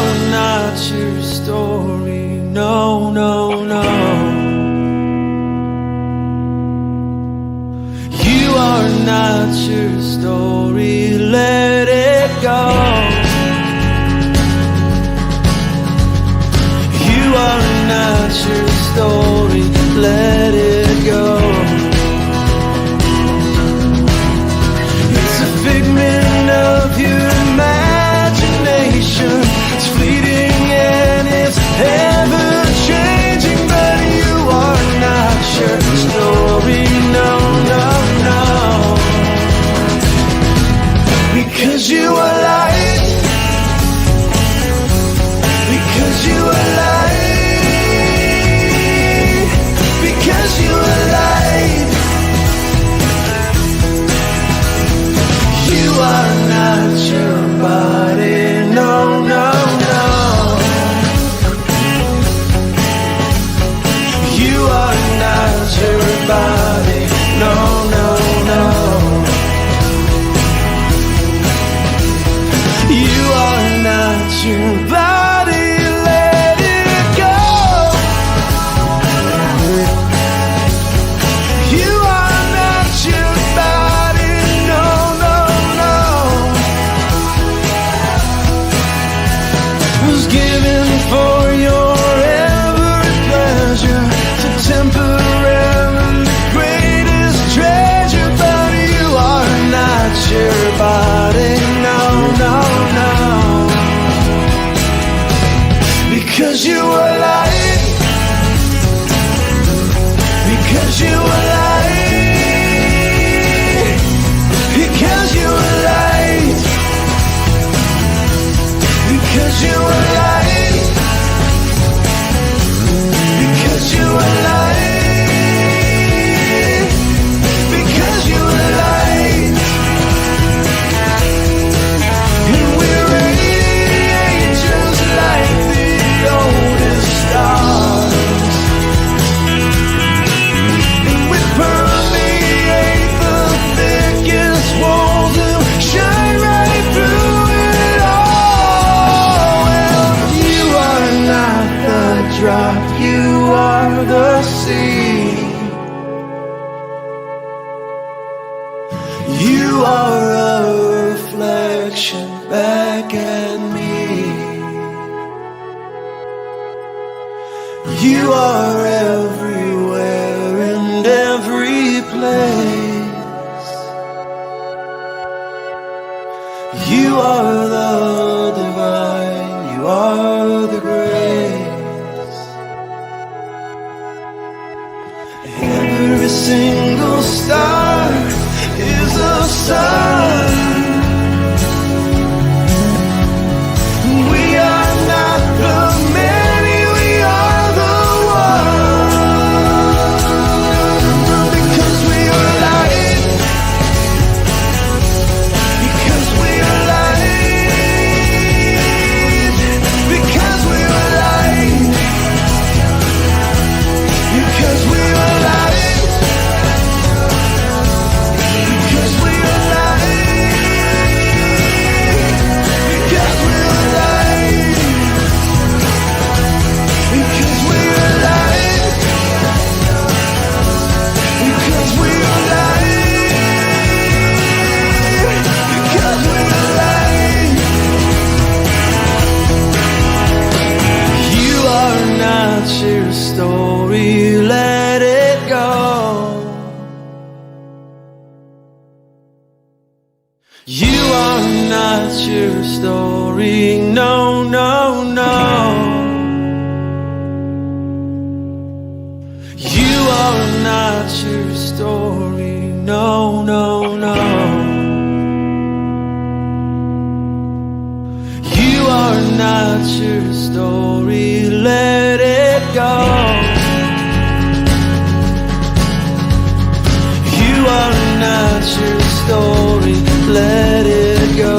are not your story, no, no, no. You are not your story, let it go. You are not your story, let it go. It's a figment of your imagination. It's fleeting and it's ever-changing, but you are not your story, no, no, no. Because you are light. Because you are light. Because you are light. You are not your body, no, no, no. You are not your body, no, no, no. You are not your body, let it go. You are not your body, no, no, no. Was given for your every pleasure, to temporarily the greatest treasure, but you are not your body, no, no, no. Because you are light. Because you are light. Because you are light. Because you are light. Because you are light. Because you are light. And we're radiate just like the oldest stars. And we permeate the thickest walls and shine right through it all. Well, you are not the drop, you are the sea. You are a reflection back at me. You are everywhere and every place. You are the divine, you are the grace. Every single star is a sun. We are not the many, we are the one. Because we are light. Because we are light. Because we are light. Because we are light. Because we are your story, let it go. You are not your story, no, no, no. You are not your story, no, no, no. You are not your story, let it go. You are not your story, let it go.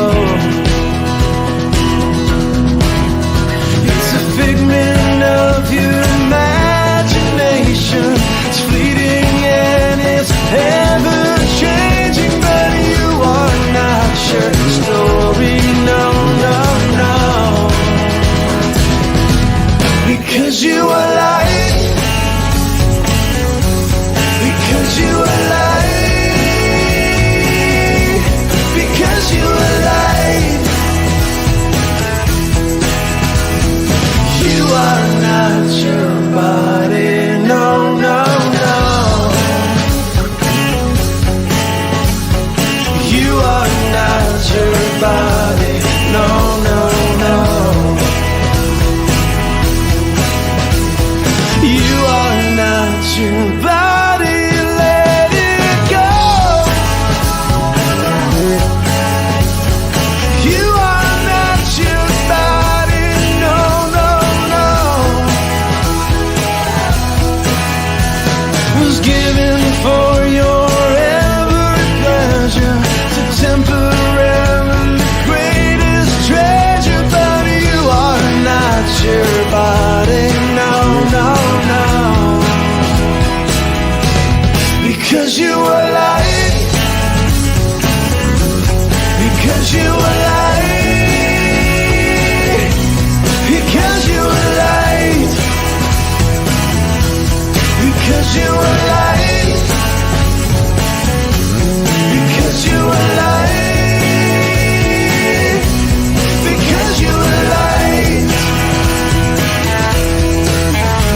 It's a figment of your imagination. It's fleeting and it's ever-changing, but you are not your story, no, no, no. body. No, no, no. You are not your body. Let it go. You are not your body. No, no, no. Was given for your every pleasure to temporarily the greatest treasure, but you are not your body. No, no, no. Because you are light. Because you are light. Because you are light. Because you are light. Because you are light. Because you are light.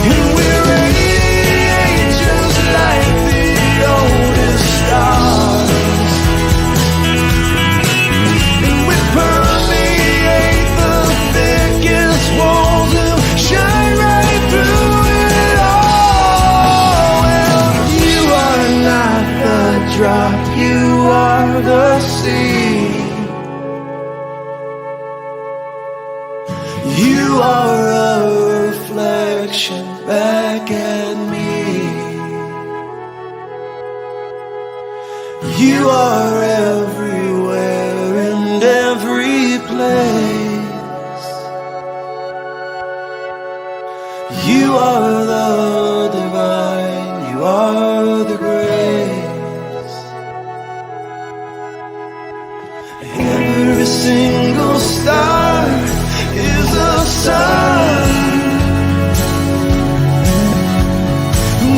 And we're radiate just like the oldest stars. And we permeate the thickest walls and shine right through it all. Well, you are not the drop, you are the sea. You are a reflection back at me. You are everywhere and every place. You are the divine, you are the grace. Every single star is a sun.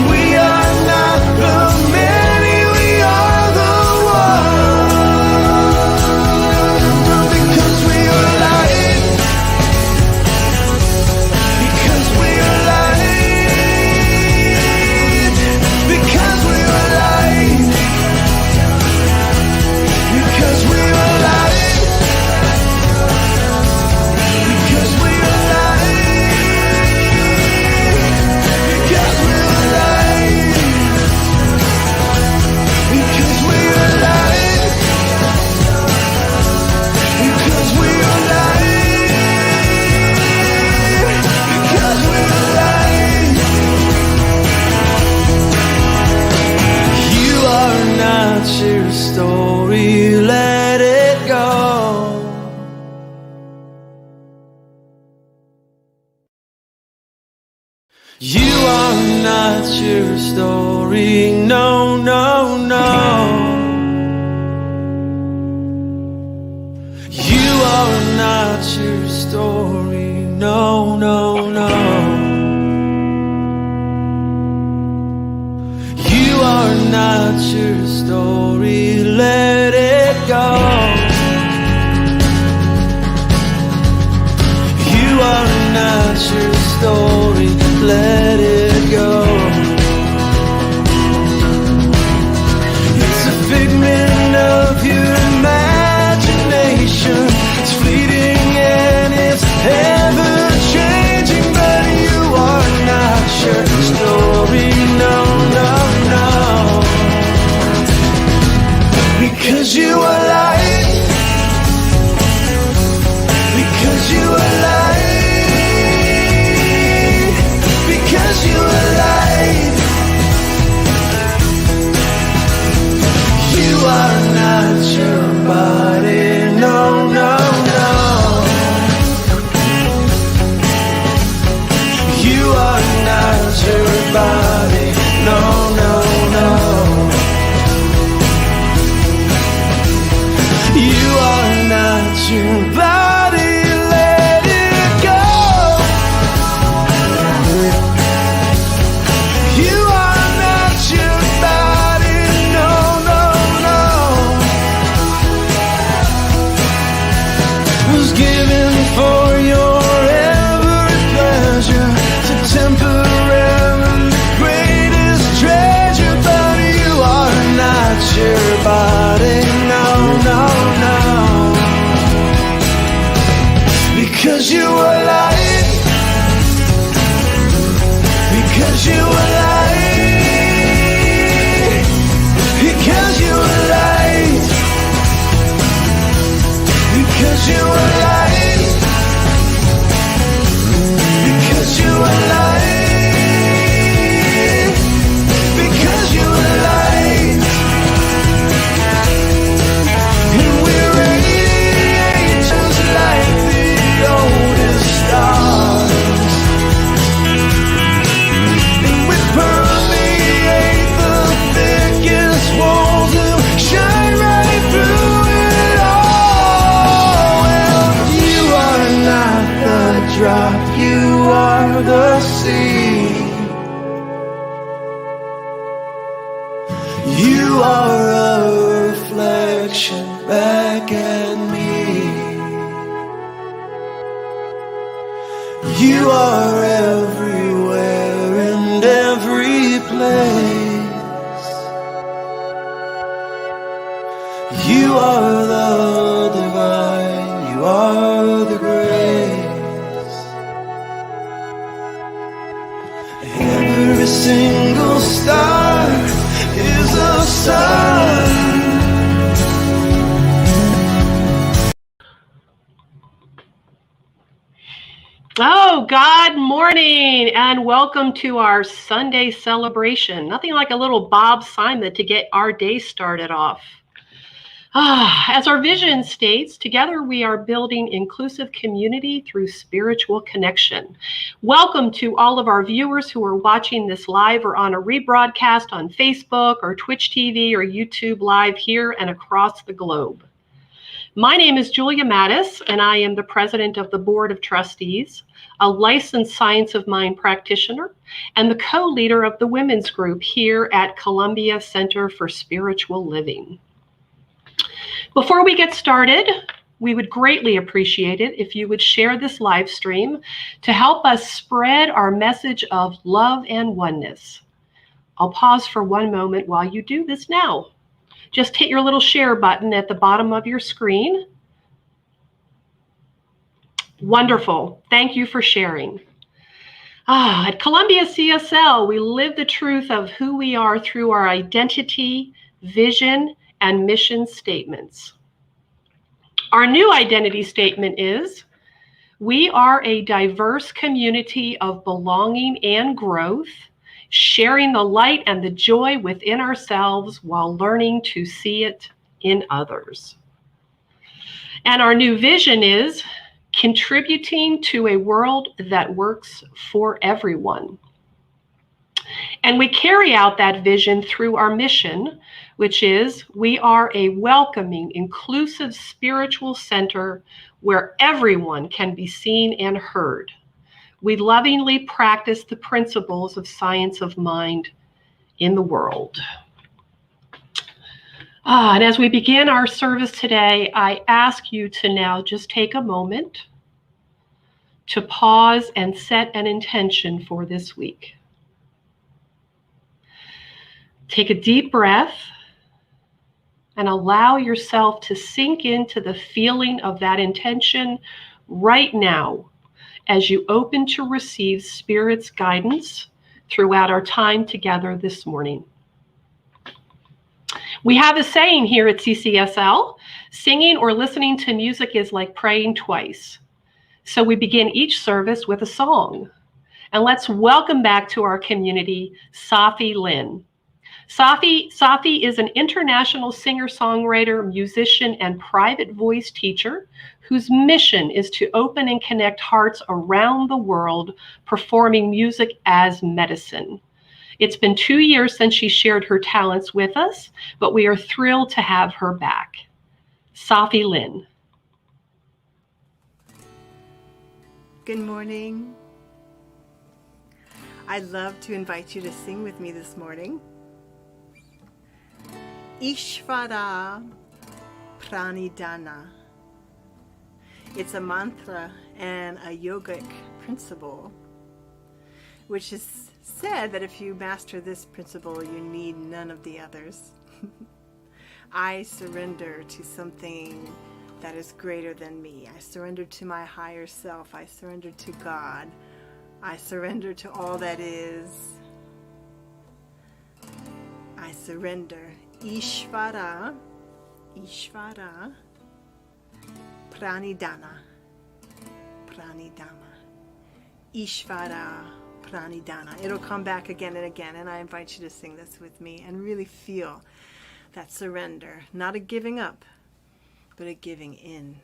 We are not the many, we are the one. Because we are light. Because we are light. Because we are light. Because we are light. Because we are light. Because we are light. Because we are light. Because we are light. Because we are light. You are not your story, let it go. You are not your story, no, no, no. You are not your story, no, no, no. You are not your story, let it go. You are not your story, let it go. It's a figment of your imagination. It's fleeting and it's ever changing, but you are not your story, no, no, no. Because you are light. Because you are light. Because you are light. You are not your body, no, no, no. You are not your body, no, no, no. You are not your body, let it go. You are not your body, no, no, no. Was given for your every pleasure to temporarily the greatest treasure, but you are not your body, no, no, no. because you are light, because you are light, because you are light, because you are light, because you are light, because you are light, and we radiate just like the oldest stars, and we permeate the thickest walls and shine right through it all. Well, you are not the drop, you are the sea. You are a reflection back at me. You are everywhere and every place. You are the divine, you are the grace. Every single star is a sun. Oh, God morning and welcome to our Sunday celebration. Nothing like a little Bob Simon to get our day started off. As our vision states, together we are building inclusive community through spiritual connection. Welcome to all of our viewers who are watching this live or on a rebroadcast on Facebook or Twitch TV or YouTube Live here and across the globe. My name is Julia Mattis, and I am the president of the Board of Trustees, a licensed Science of Mind practitioner, and the co-leader of the women's group here at Columbia Center for Spiritual Living. Before we get started, we would greatly appreciate it if you would share this live stream to help us spread our message of love and oneness. I'll pause for one moment while you do this now. Just hit your little share button at the bottom of your screen. Wonderful. Thank you for sharing. At Columbia CSL, we live the truth of who we are through our identity, vision, and mission statements. Our new identity statement is, we are a diverse community of belonging and growth, sharing the light and the joy within ourselves while learning to see it in others. And our new vision is contributing to a world that works for everyone. And we carry out that vision through our mission, which is we are a welcoming, inclusive spiritual center where everyone can be seen and heard. We lovingly practice the principles of science of mind in the world. And as we begin our service today, I ask you to now just take a moment to pause and set an intention for this week. Take a deep breath and allow yourself to sink into the feeling of that intention right now, as you open to receive Spirit's guidance throughout our time together this morning. We have a saying here at CCSL, singing or listening to music is like praying twice. So we begin each service with a song. And let's welcome back to our community, Safi Lynn. Safi is an international singer-songwriter, musician, and private voice teacher whose mission is to open and connect hearts around the world, performing music as medicine. It's been 2 years since she shared her talents with us, but we are thrilled to have her back. Safi Lynn. Good morning. I'd love to invite you to sing with me this morning. Ishvara Pranidhana. It's a mantra and a yogic principle, which is said that if you master this principle, you need none of the others. I surrender to something that is greater than me. I surrender to my higher self. I surrender to God. I surrender to all that is. I surrender. Ishvara, Ishvara, Pranidhana, Pranidhana, Ishvara, Pranidhana. It'll come back again and again, and I invite you to sing this with me and really feel that surrender. Not a giving up, but a giving in.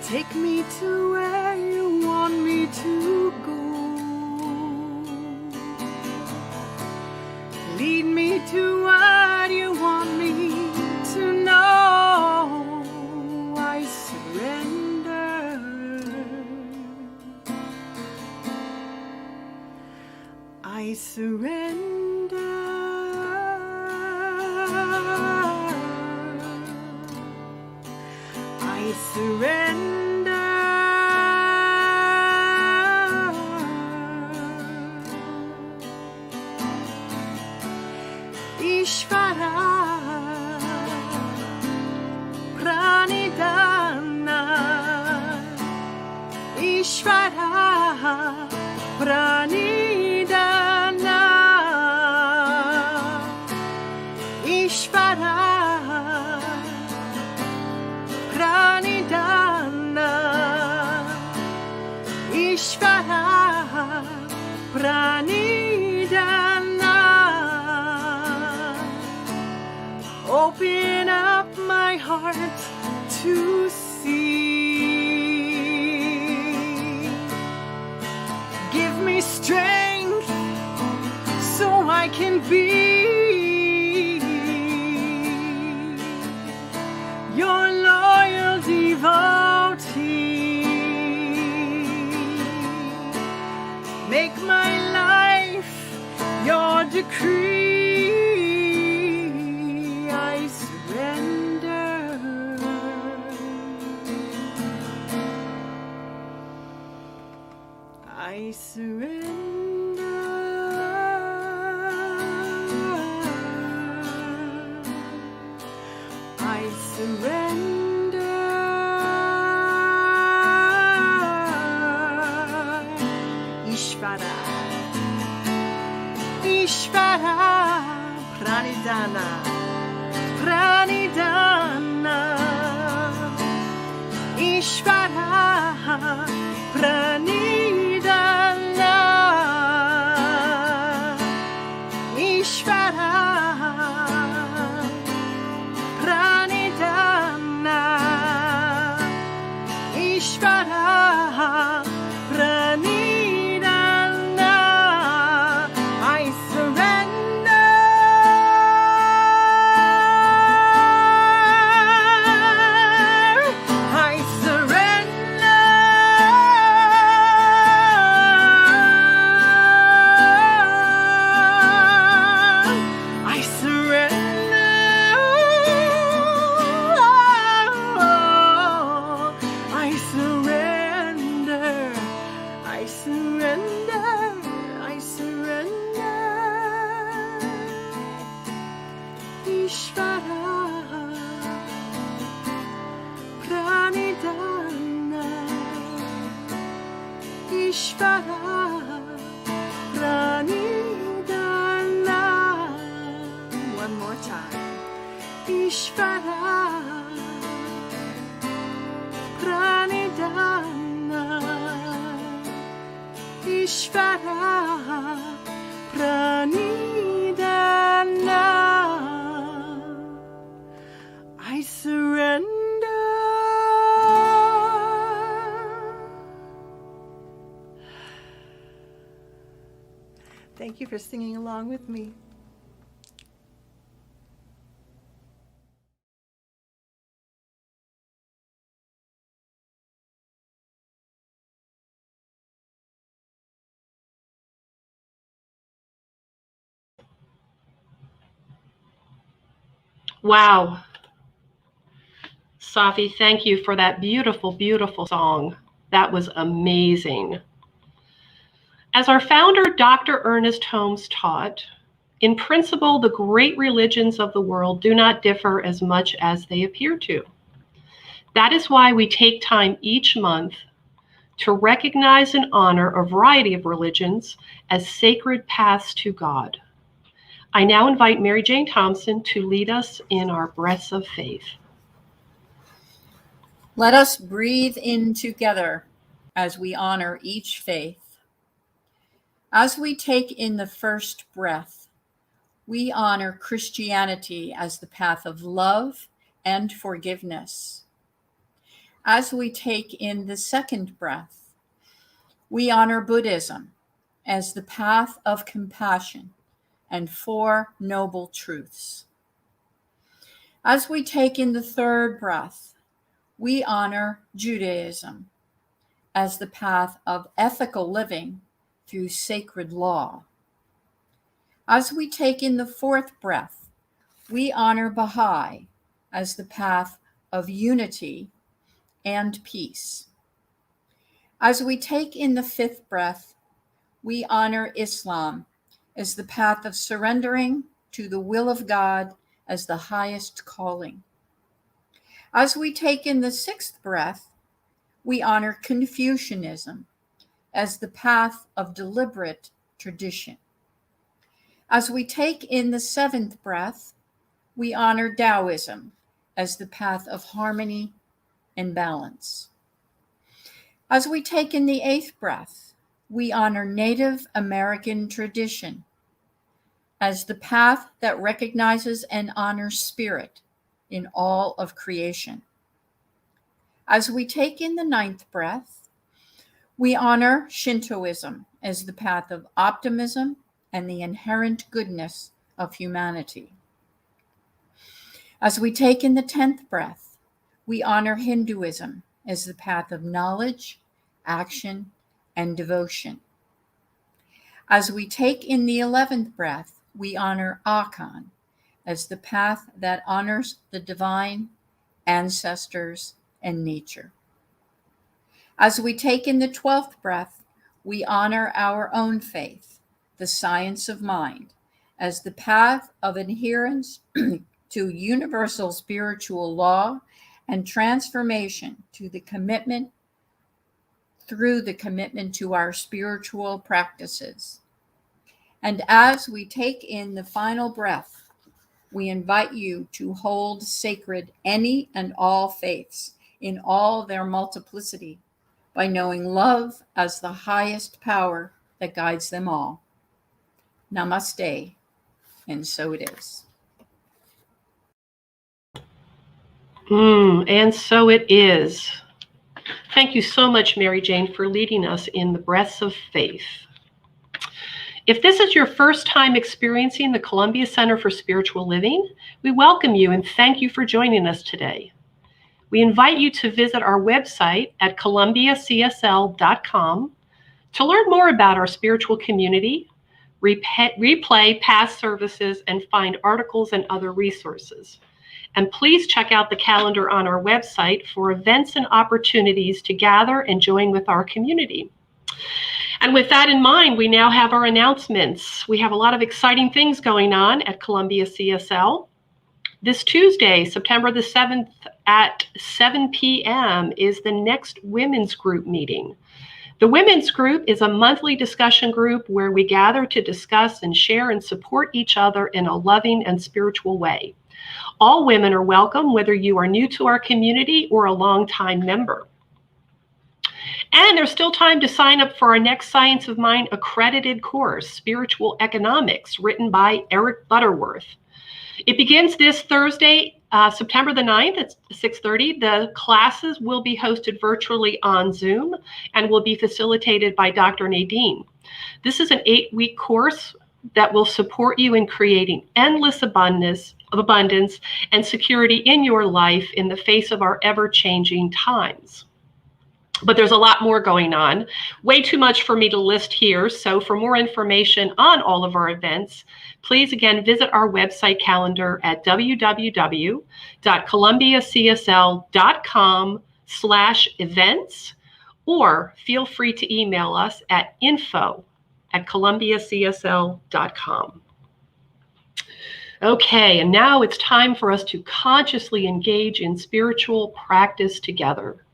Take me to where you want me to go. Lead me to what you want me to know. I surrender. I surrender. I surrender. Ishvara, Pranidhana, Ishvara, Pranidhana, Ishvara, Pranidhana, Ishvara, Pranidhana. Open up my heart to see. Give me strength so I can be your loyal devotee. Make my life your decree. I surrender. I surrender. I surrender. Ishvara, Ishvara, Pranidhana, Pranidhana, Ishvara, Pranidhana, Ishvara, Pranidhana, Ishvara, Pranidhana. I surrender. I surrender. I surrender. I surrender. I surrender. I surrender. Ishvara, Pranidhana, Ishvara, Pranidhana. One more time. Ishvara, Pranidhana, Ishvara, Pranidhana. I surrender. Thank you for singing along with me. Wow. Safi, thank you for that beautiful, beautiful song. That was amazing. As our founder, Dr. Ernest Holmes, taught, in principle, the great religions of the world do not differ as much as they appear to. That is why we take time each month to recognize and honor a variety of religions as sacred paths to God. I now invite Mary Jane Thompson to lead us in our breaths of faith. Let us breathe in together as we honor each faith. As we take in the first breath, we honor Christianity as the path of love and forgiveness. As we take in the second breath, we honor Buddhism as the path of compassion and four noble truths. As we take in the third breath, we honor Judaism as the path of ethical living through sacred law. As we take in the fourth breath, we honor Baha'i as the path of unity and peace. As we take in the fifth breath, we honor Islam as the path of surrendering to the will of God as the highest calling. As we take in the sixth breath, we honor Confucianism as the path of deliberate tradition. As we take in the seventh breath, we honor Taoism as the path of harmony and balance. As we take in the eighth breath, we honor Native American tradition as the path that recognizes and honors spirit in all of creation. As we take in the ninth breath, we honor Shintoism as the path of optimism and the inherent goodness of humanity. As we take in the 10th breath, we honor Hinduism as the path of knowledge, action, and devotion. As we take in the 11th breath, we honor Akan as the path that honors the divine, ancestors, and nature. As we take in the 12th breath, we honor our own faith, the science of mind, as the path of adherence to universal spiritual law and transformation through the commitment to our spiritual practices. And as we take in the final breath, we invite you to hold sacred any and all faiths in all their multiplicity by knowing love as the highest power that guides them all. Namaste, and so it is. And so it is. Thank you so much, Mary Jane, for leading us in the breaths of faith. If this is your first time experiencing the Columbia Center for Spiritual Living, we welcome you and thank you for joining us today. We invite you to visit our website at columbiacsl.com to learn more about our spiritual community, replay past services, and find articles and other resources. And please check out the calendar on our website for events and opportunities to gather and join with our community. And with that in mind, we now have our announcements. We have a lot of exciting things going on at Columbia CSL. This Tuesday, September the 7th at 7 p.m. is the next women's group meeting. The women's group is a monthly discussion group where we gather to discuss and share and support each other in a loving and spiritual way. All women are welcome, whether you are new to our community or a longtime member. And there's still time to sign up for our next Science of Mind accredited course, Spiritual Economics, written by Eric Butterworth. It begins this Thursday, September the 9th at 6:30. The classes will be hosted virtually on Zoom and will be facilitated by Dr. Nadene. This is an 8-week course that will support you in creating endless abundance and security in your life in the face of our ever-changing times. But there's a lot more going on. Way too much for me to list here. So for more information on all of our events, please again visit our website calendar at www.columbiacsl.com/events, or feel free to email us at info@columbiacsl.com. Okay, and now it's time for us to consciously engage in spiritual practice together.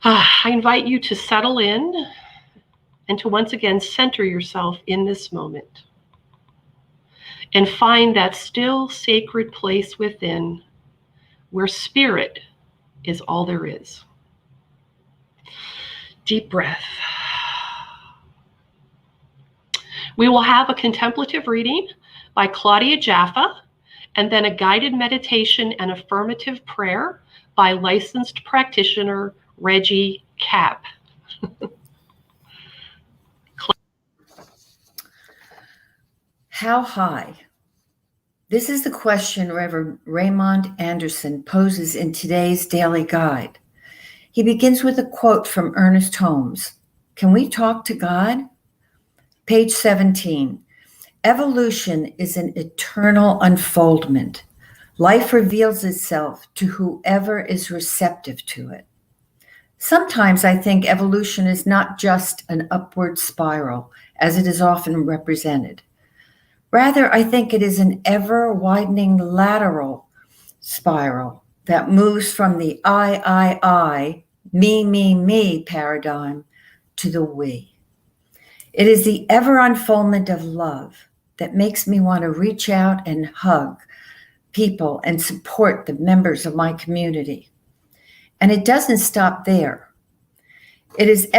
I invite you to settle in and to once again center yourself in this moment and find that still sacred place within where spirit is all there is. Deep breath. We will have a contemplative reading by Claudia Jaffa, and then a guided meditation and affirmative prayer by licensed practitioner Reggie Cap. How high? This is the question Reverend Raymond Anderson poses in today's daily guide. He begins with a quote from Ernest Holmes. Can we talk to God? Page 17. Evolution is an eternal unfoldment. Life reveals itself to whoever is receptive to it. Sometimes I think evolution is not just an upward spiral, as it is often represented. Rather, I think it is an ever-widening lateral spiral that moves from the I, me paradigm to the we. It is the ever-unfoldment of love that makes me want to reach out and hug people and support the members of my community. And it doesn't stop there. It is the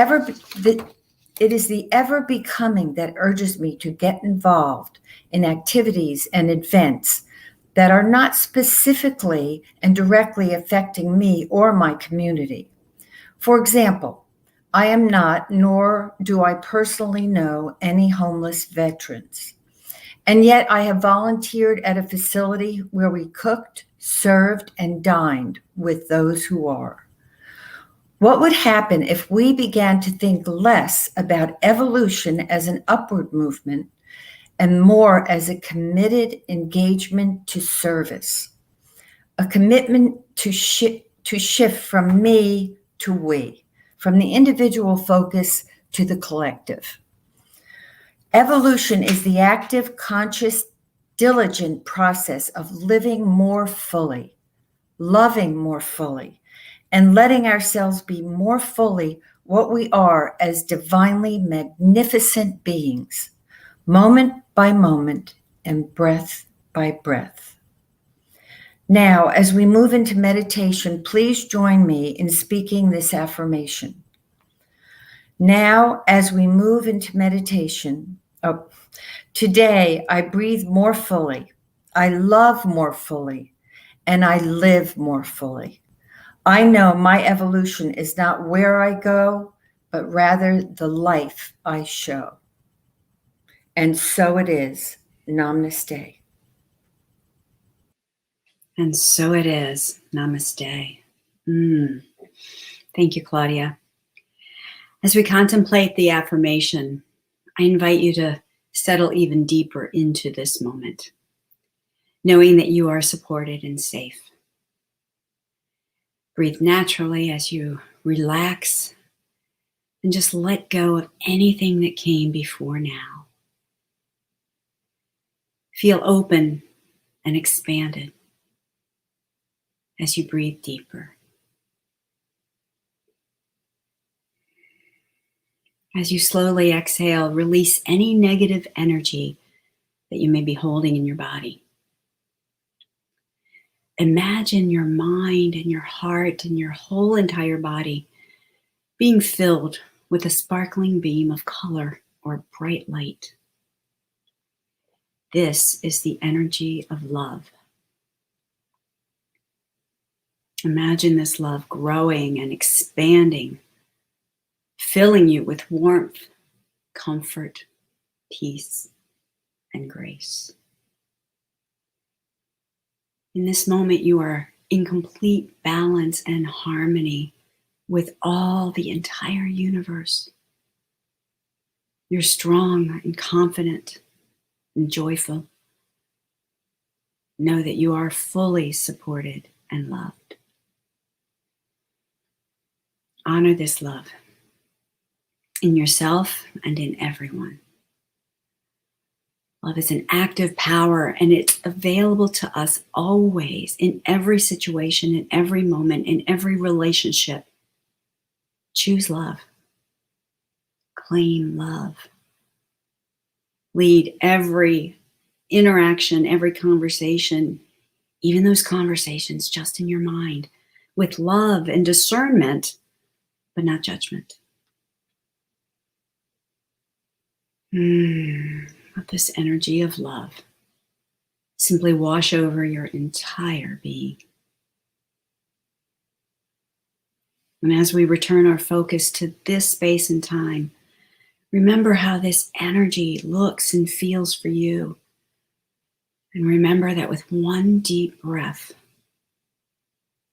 ever becoming that urges me to get involved in activities and events that are not specifically and directly affecting me or my community. For example, I am not, nor do I personally know any homeless veterans. And yet I have volunteered at a facility where we cooked, served, and dined with those who are. What would happen if we began to think less about evolution as an upward movement and more as a committed engagement to service, a commitment to shift from me to we, from the individual focus to the collective? Evolution is the active, conscious, diligent process of living more fully, loving more fully, and letting ourselves be more fully what we are as divinely magnificent beings, moment by moment and breath by breath. Now, as we move into meditation, please join me in speaking this affirmation. Now, as we move into meditation, today I breathe more fully, I love more fully, and I live more fully. I know my evolution is not where I go, but rather the life I show. And so it is. Namaste. And so it is. Namaste. Thank you, Claudia. As we contemplate the affirmation, I invite you to settle even deeper into this moment, knowing that you are supported and safe. Breathe naturally as you relax and just let go of anything that came before now. Feel open and expanded as you breathe deeper. As you slowly exhale, release any negative energy that you may be holding in your body. Imagine your mind and your heart and your whole entire body being filled with a sparkling beam of color or bright light. This is the energy of love. Imagine this love growing and expanding, filling you with warmth, comfort, peace, and grace. In this moment, you are in complete balance and harmony with all the entire universe. You're strong and confident and joyful. Know that you are fully supported and loved. Honor this love in yourself and in everyone. Love is an active power, and it's available to us always, in every situation, in every moment, in every relationship. Choose love. Claim love. Lead every interaction, every conversation, even those conversations just in your mind, with love and discernment, but not judgment. Let this energy of love simply wash over your entire being. And as we return our focus to this space and time, remember how this energy looks and feels for you. And remember that with one deep breath,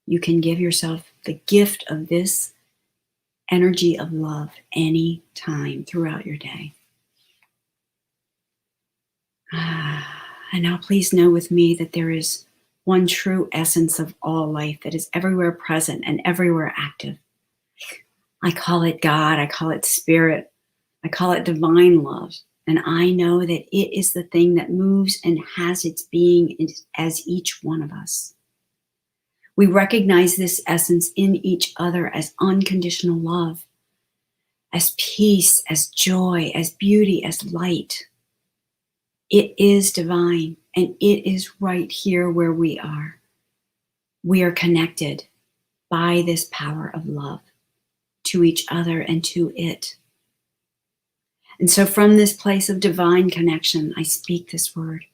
you can give yourself the gift of this energy of love any time throughout your day. And now please know with me that there is one true essence of all life that is everywhere present and everywhere active. I call it God, I call it spirit, I call it divine love. And I know that it is the thing that moves and has its being as each one of us. We recognize this essence in each other as unconditional love, as peace, as joy, as beauty, as light. It is divine, and it is right here where we are. We are connected by this power of love to each other and to it. And so from this place of divine connection, I speak this word.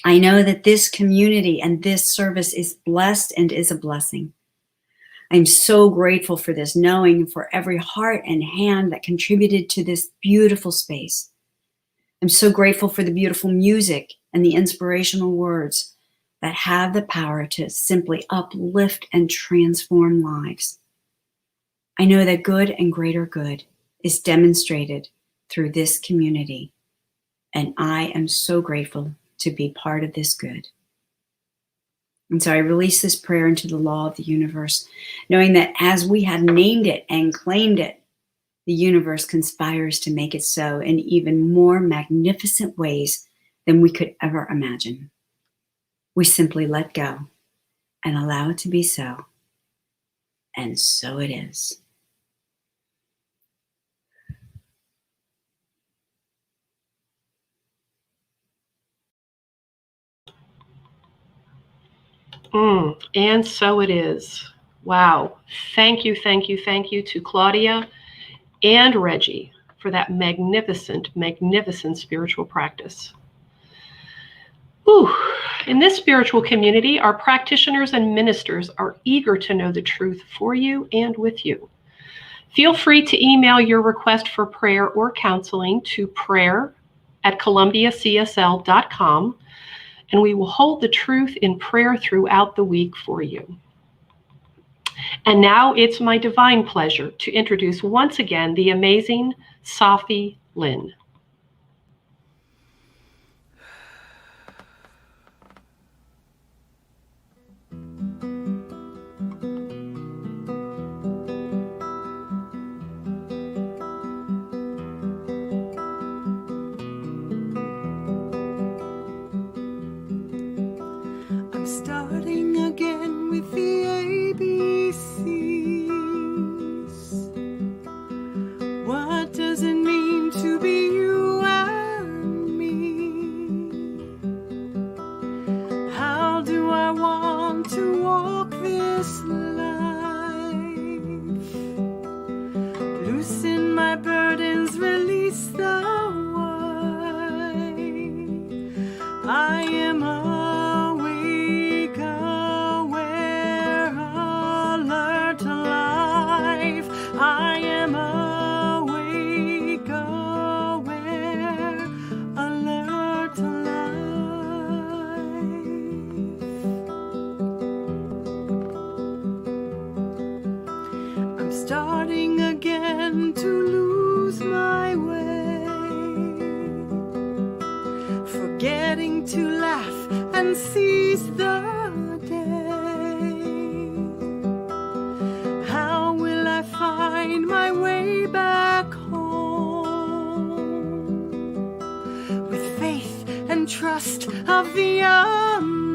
I know that this community and this service is blessed and is a blessing. I'm so grateful for this, knowing for every heart and hand that contributed to this beautiful space. I'm so grateful for the beautiful music and the inspirational words that have the power to simply uplift and transform lives. I know that good and greater good is demonstrated through this community, and I am so grateful to be part of this good. And so I release this prayer into the law of the universe, knowing that as we have named it and claimed it, the universe conspires to make it so in even more magnificent ways than we could ever imagine. We simply let go and allow it to be so. And so it is. And so it is. Wow. Thank you, thank you, thank you to Claudia and Reggie for that magnificent, magnificent spiritual practice. Whew. In this spiritual community, our practitioners and ministers are eager to know the truth for you and with you. Feel free to email your request for prayer or counseling to prayer@columbiacsl.com, and we will hold the truth in prayer throughout the week for you. And now it's my divine pleasure to introduce once again the amazing Safi Lin. I'm starting again with the ABCs. What does it mean to be you and me? How do I want to walk this life? Loosen my burdens, release the why. I am awake, aware, alert, alive. I am awake, aware, alert, alive. starting again to lose my way, forgetting to laugh and seize the day. How will I find my way back home with faith and trust of the unknown?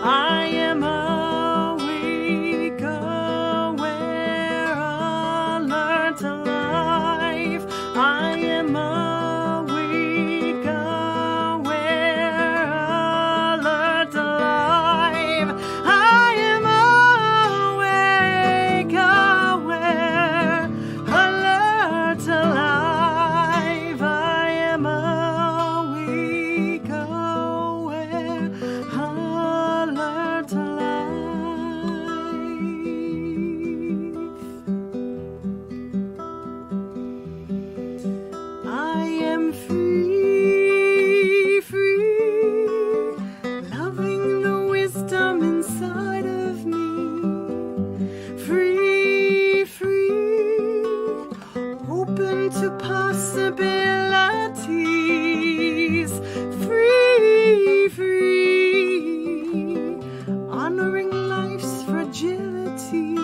I am awake, aware, alert, alive. I am awake, aware, alert, alive. I am awake, aware, alert, alive. I am awake, aware, alert, alive. I am free, free, loving the wisdom inside of me. Free, free, open to possibilities. Free, free, honoring life's fragility.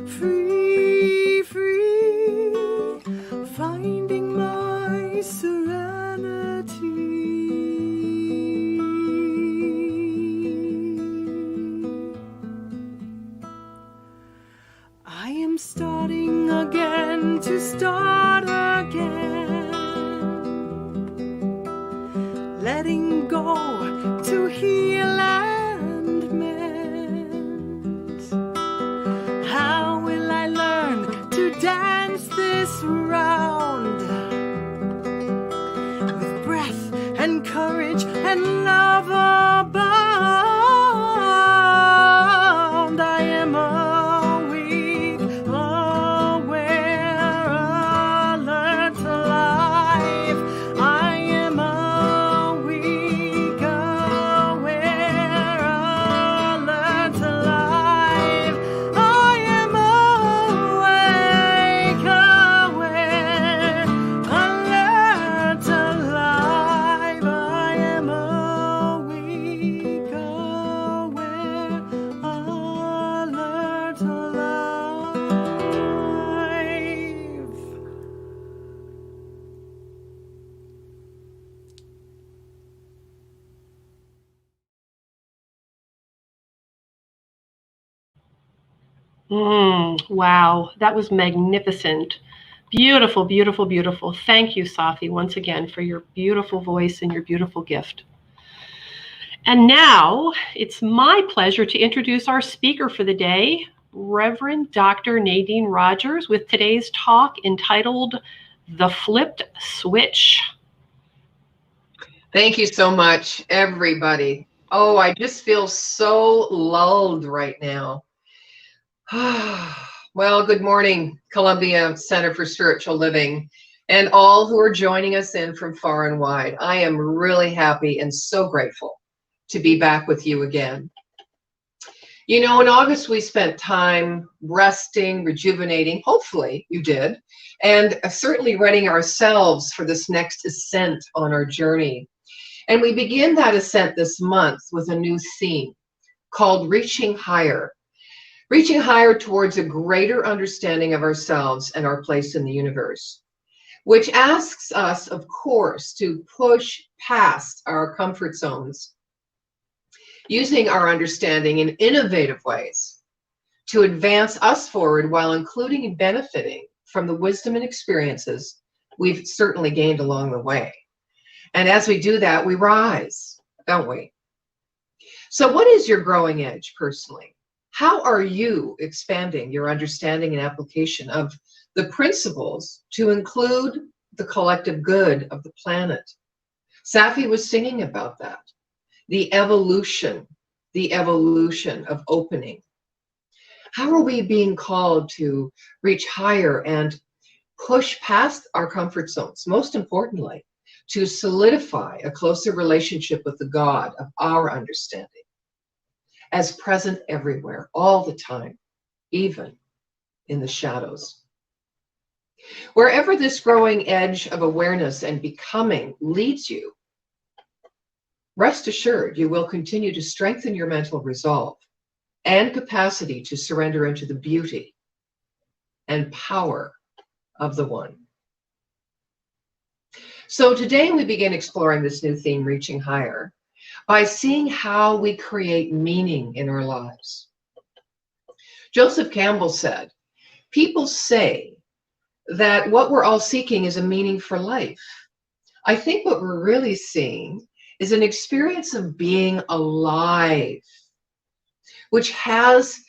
Free, free, finding my serenity. I am starting again to start again, letting go to heal and mend. How will I learn to dance this round with breath and courage and love abound? I am awake, aware, alert, alive. I am awake, aware, alert, alive. I am awake, aware, alert, alive. I am awake, aware, alert, alive. Wow, that was magnificent. Beautiful, beautiful, beautiful. Thank you, Safi, once again for your beautiful voice and your beautiful gift. And now it's my pleasure to introduce our speaker for the day, Reverend Dr. Nadene Rogers, with today's talk entitled The Flipped Switch. Thank you so much, everybody. Oh, I just feel so lulled right now. Well, good morning, Columbia Center for Spiritual Living, and all who are joining us in from far and wide. I am really happy and so grateful to be back with you again. You know, in August, we spent time resting, rejuvenating, hopefully you did, and certainly readying ourselves for this next ascent on our journey. And we begin that ascent this month with a new theme called Reaching Higher. Reaching higher towards a greater understanding of ourselves and our place in the universe, which asks us, of course, to push past our comfort zones, using our understanding in innovative ways to advance us forward while including and benefiting from the wisdom and experiences we've certainly gained along the way. And as we do that, we rise, don't we? So what is your growing edge personally? How are you expanding your understanding and application of the principles to include the collective good of the planet? Safi was singing about that. The evolution of opening. How are we being called to reach higher and push past our comfort zones? Most importantly, to solidify a closer relationship with the God of our understanding. as present everywhere, all the time, even in the shadows. Wherever this growing edge of awareness and becoming leads you, rest assured you will continue to strengthen your mental resolve and capacity to surrender into the beauty and power of the One. So today we begin exploring this new theme, Reaching Higher, by seeing how we create meaning in our lives. Joseph Campbell said, "People say that what we're all seeking is a meaning for life. I think what we're really seeing is an experience of being alive, which has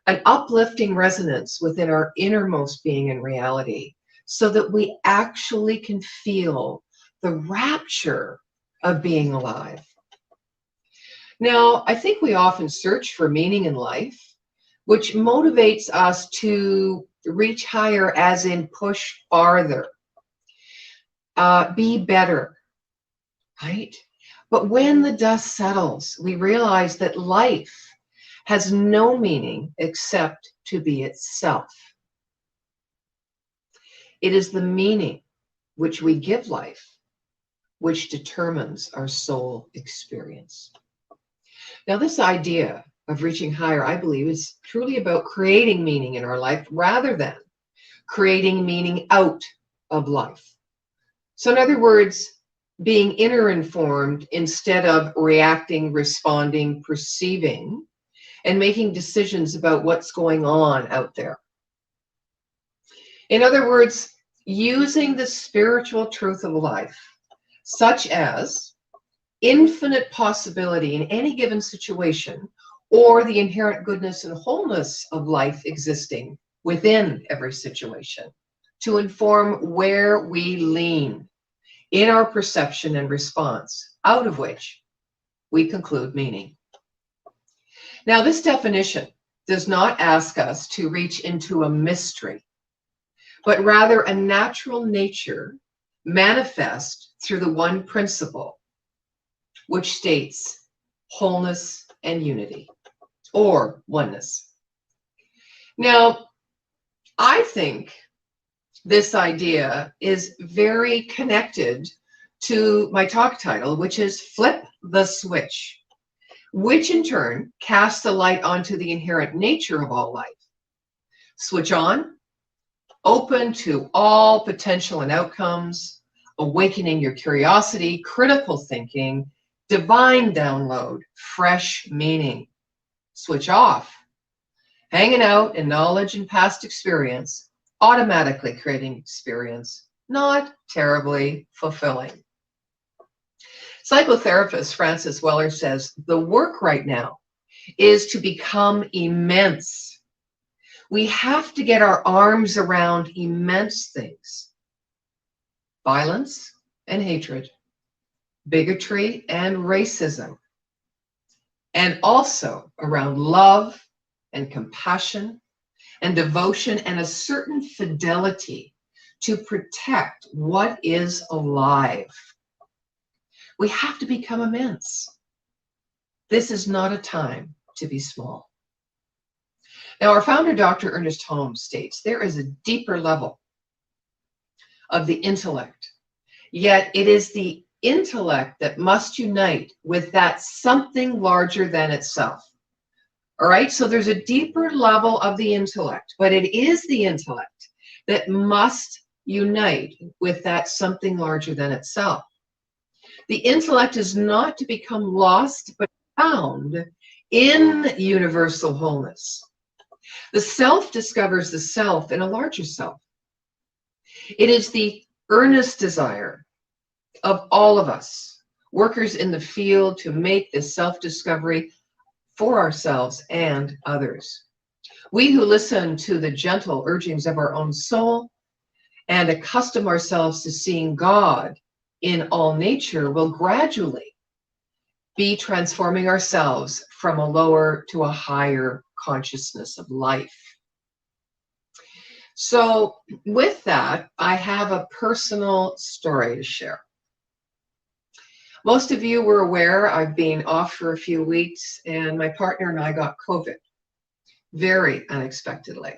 an uplifting resonance within our innermost being and reality, so that we actually can feel the rapture of being alive." Now, I think we often search for meaning in life, which motivates us to reach higher, as in push farther, be better, right? But when the dust settles, we realize that life has no meaning except to be itself. It is the meaning which we give life which determines our soul experience. Now, this idea of reaching higher, I believe, is truly about creating meaning in our life rather than creating meaning out of life. So in other words, being inner informed instead of reacting, responding, perceiving, and making decisions about what's going on out there. In other words, using the spiritual truth of life, such as infinite possibility in any given situation, or the inherent goodness and wholeness of life existing within every situation, to inform where we lean in our perception and response, out of which we conclude meaning. Now, this definition does not ask us to reach into a mystery, but rather a natural nature manifest through the one principle, which states wholeness and unity, or oneness. Now, I think this idea is very connected to my talk title, which is Flip the Switch, which in turn casts a light onto the inherent nature of all life. Switch on, open to all potential and outcomes, awakening your curiosity, critical thinking, divine download, fresh meaning. Switch off, hanging out in knowledge and past experience, automatically creating experience, not terribly fulfilling. Psychotherapist Francis Weller says, the work right now is to become immense. We have to get our arms around immense things: violence and hatred, bigotry and racism, and also around love and compassion and devotion and a certain fidelity to protect what is alive. We have to become immense. This is not a time to be small. Now, our founder, Dr. Ernest Holmes, states there is a deeper level of the intellect, yet it is the intellect that must unite with that something larger than itself. All right, so there's a deeper level of the intellect, but it is the intellect that must unite with that something larger than itself. The intellect is not to become lost, but found in universal wholeness. The self discovers the self in a larger self. It is the earnest desire of all of us, workers in the field, to make this self-discovery for ourselves and others. We who listen to the gentle urgings of our own soul and accustom ourselves to seeing God in all nature will gradually be transforming ourselves from a lower to a higher consciousness of life. So with that, I have a personal story to share. Most of you were aware I've been off for a few weeks, and my partner and I got COVID very unexpectedly.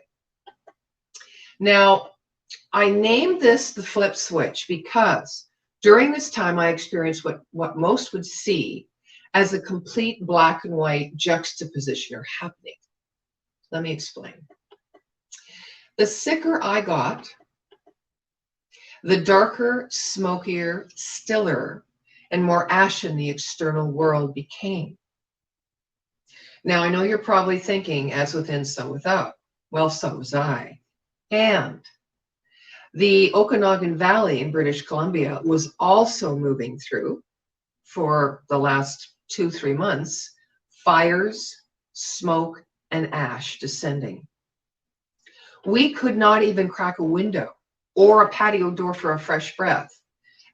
Now, I named this the flip switch because during this time I experienced what most would see as a complete black and white juxtaposition or happening. Let me explain. The sicker I got, the darker, smokier, stiller, and more ashen the external world became. Now, I know you're probably thinking, as within, so without. Well, so was I. And the Okanagan Valley in British Columbia was also moving through, for the last 2-3 months, fires, smoke, and ash descending. We could not even crack a window or a patio door for a fresh breath,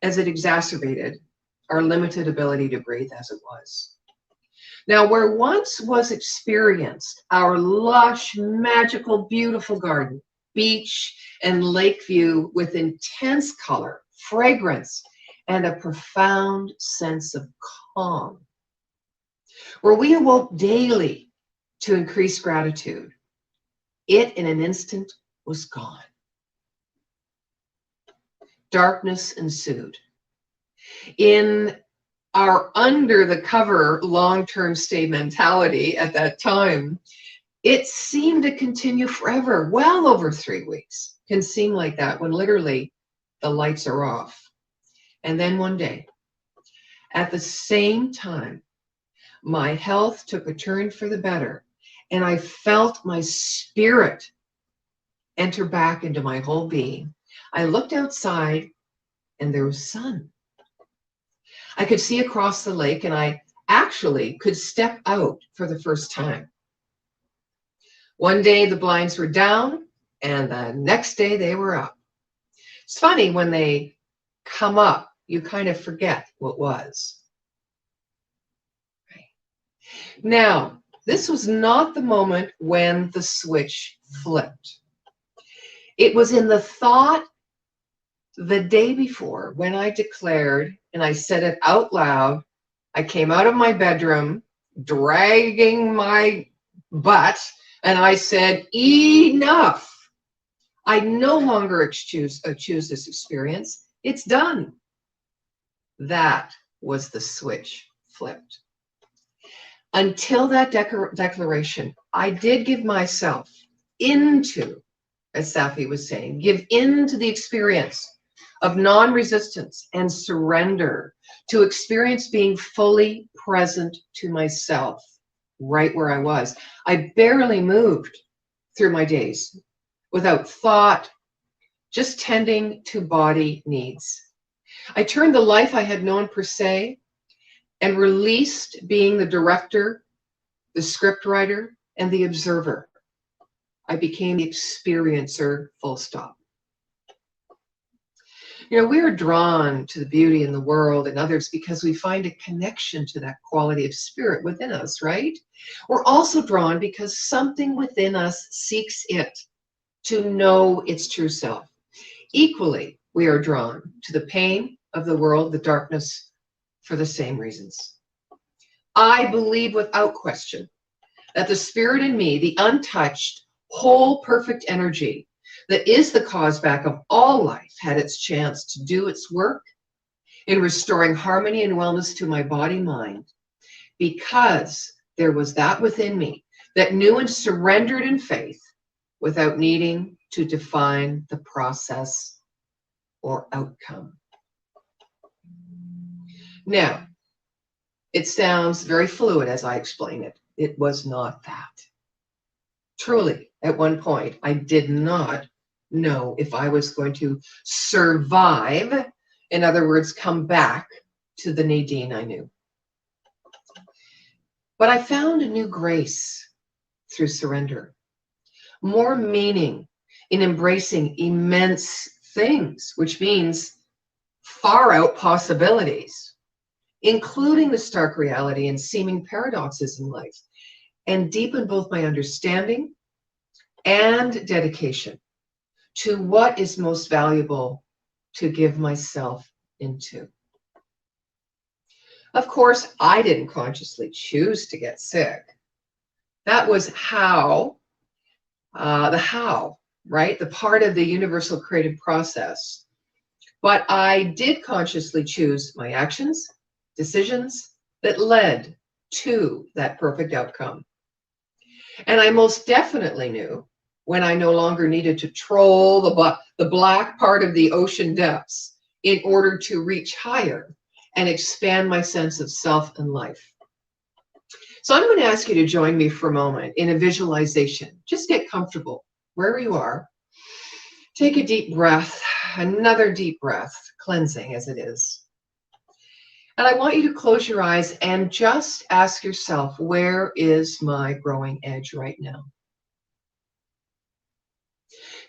as it exacerbated our limited ability to breathe as it was. Now, where once was experienced our lush, magical, beautiful garden, beach, and lake view with intense color, fragrance, and a profound sense of calm, where we awoke daily to increase gratitude, it in an instant was gone. Darkness ensued. In our under the cover long-term stay mentality at that time, it seemed to continue forever, well over 3 weeks. Can seem like that when literally the lights are off. And then one day, at the same time, my health took a turn for the better, and I felt my spirit enter back into my whole being. I looked outside, and there was sun. I could see across the lake, and I actually could step out for the first time. One day the blinds were down, and the next day they were up. It's funny, when they come up, you kind of forget what was. Right. Now, this was not the moment when the switch flipped. It was in the thought the day before when I declared, and I said it out loud. I came out of my bedroom, dragging my butt, and I said, enough. I no longer choose this experience. It's done. That was the switch flipped. Until that declaration, I did give myself into, as Safi was saying, give into the experience of non-resistance and surrender, to experience being fully present to myself right where I was. I barely moved through my days without thought, just tending to body needs. I turned the life I had known per se and released being the director, the scriptwriter, and the observer. I became the experiencer, full stop. You know, we are drawn to the beauty in the world and others because we find a connection to that quality of spirit within us, right? We're also drawn because something within us seeks it to know its true self. Equally, we are drawn to the pain of the world, the darkness, for the same reasons. I believe without question that the spirit in me, the untouched, whole, perfect energy that is the cause back of all life, had its chance to do its work in restoring harmony and wellness to my body, mind, because there was that within me that knew and surrendered in faith without needing to define the process or outcome. Now, it sounds very fluid as I explain it. It was not that. Truly, at one point, I did not know if I was going to survive, in other words, come back to the Nadene I knew. But I found a new grace through surrender, more meaning in embracing immense things, which means far out possibilities, including the stark reality and seeming paradoxes in life, and deepen both my understanding and dedication to what is most valuable to give myself into. Of course, I didn't consciously choose to get sick. That was how, right? The part of the universal creative process. But I did consciously choose my actions, decisions that led to that perfect outcome. And I most definitely knew when I no longer needed to troll the black part of the ocean depths in order to reach higher and expand my sense of self and life. So I'm going to ask you to join me for a moment in a visualization. Just get comfortable wherever you are. Take a deep breath, another deep breath, cleansing as it is. And I want you to close your eyes and just ask yourself, where is my growing edge right now?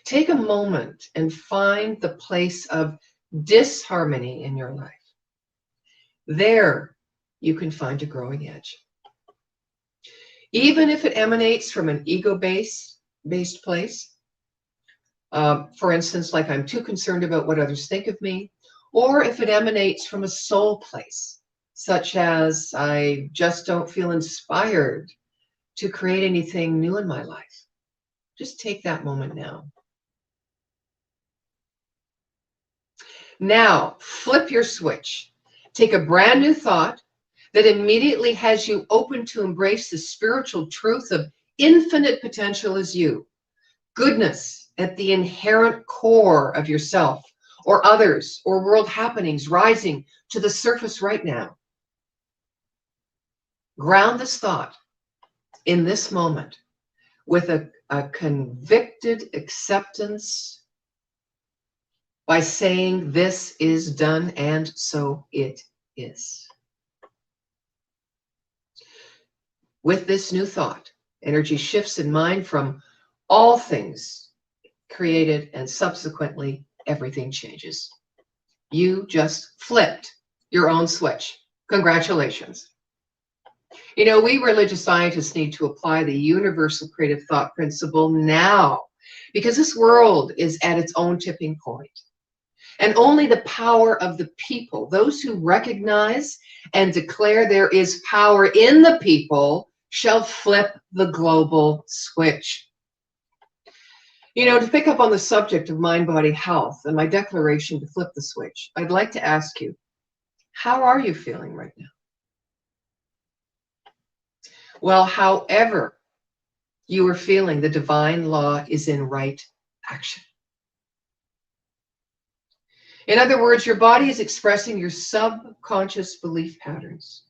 Take a moment and find the place of disharmony in your life. There you can find a growing edge. Even if it emanates from an ego-based place, for instance, like I'm too concerned about what others think of me, or if it emanates from a soul place, such as I just don't feel inspired to create anything new in my life. Just take that moment now. Now, flip your switch. Take a brand new thought that immediately has you open to embrace the spiritual truth of infinite potential as you. Goodness at the inherent core of yourself or others or world happenings rising to the surface right now. Ground this thought in this moment with a convicted acceptance by saying, this is done and so it is. With this new thought, energy shifts in mind from all things created and subsequently everything changes. You just flipped your own switch. Congratulations. You know, we religious scientists need to apply the universal creative thought principle now because this world is at its own tipping point. And only the power of the people, those who recognize and declare there is power in the people, shall flip the global switch. You know, to pick up on the subject of mind-body health and my declaration to flip the switch, I'd like to ask you, how are you feeling right now? Well, however you are feeling, the divine law is in right action. In other words, your body is expressing your subconscious belief patterns.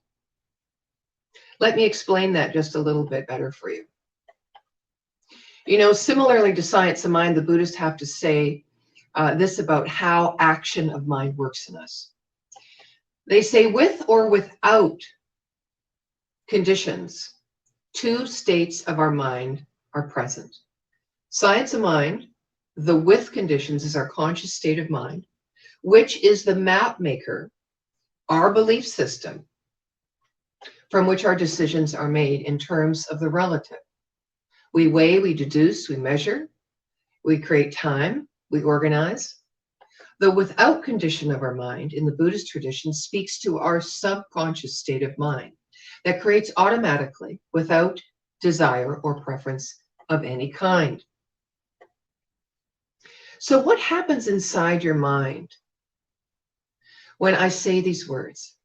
Let me explain that just a little bit better for you. You know, similarly to science of mind, the Buddhists have to say this about how action of mind works in us. They say with or without conditions, two states of our mind are present. Science of mind, the with conditions is our conscious state of mind, which is the map maker, our belief system, from which our decisions are made in terms of the relative. We weigh, we deduce, we measure, we create time, we organize. The without condition of our mind in the Buddhist tradition speaks to our subconscious state of mind that creates automatically without desire or preference of any kind. So what happens inside your mind when I say these words?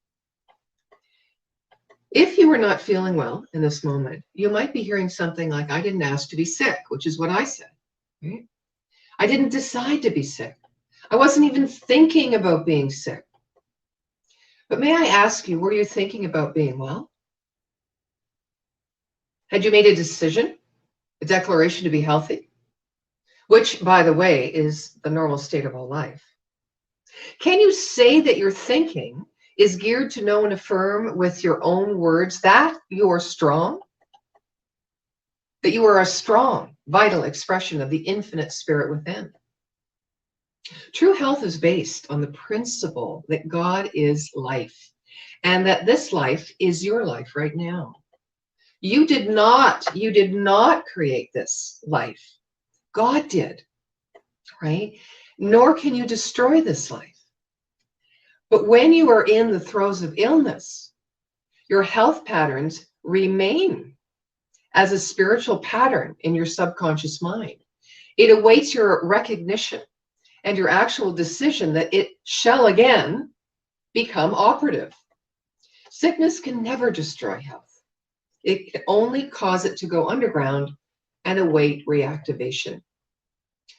If you were not feeling well in this moment, you might be hearing something like, I didn't ask to be sick, which is what I said. Right? I didn't decide to be sick. I wasn't even thinking about being sick. But may I ask you, were you thinking about being well? Had you made a decision, a declaration to be healthy? Which, by the way, is the normal state of all life. Can you say that your thinking is geared to know and affirm with your own words that you are strong? That you are a strong, vital expression of the infinite spirit within. True health is based on the principle that God is life and that this life is your life right now. You did not create this life. God did, right? Nor can you destroy this life. But when you are in the throes of illness, Your health patterns remain as a spiritual pattern in your subconscious mind. It awaits your recognition and your actual decision that it shall again become operative. Sickness can never destroy health. It can only cause it to go underground and await reactivation.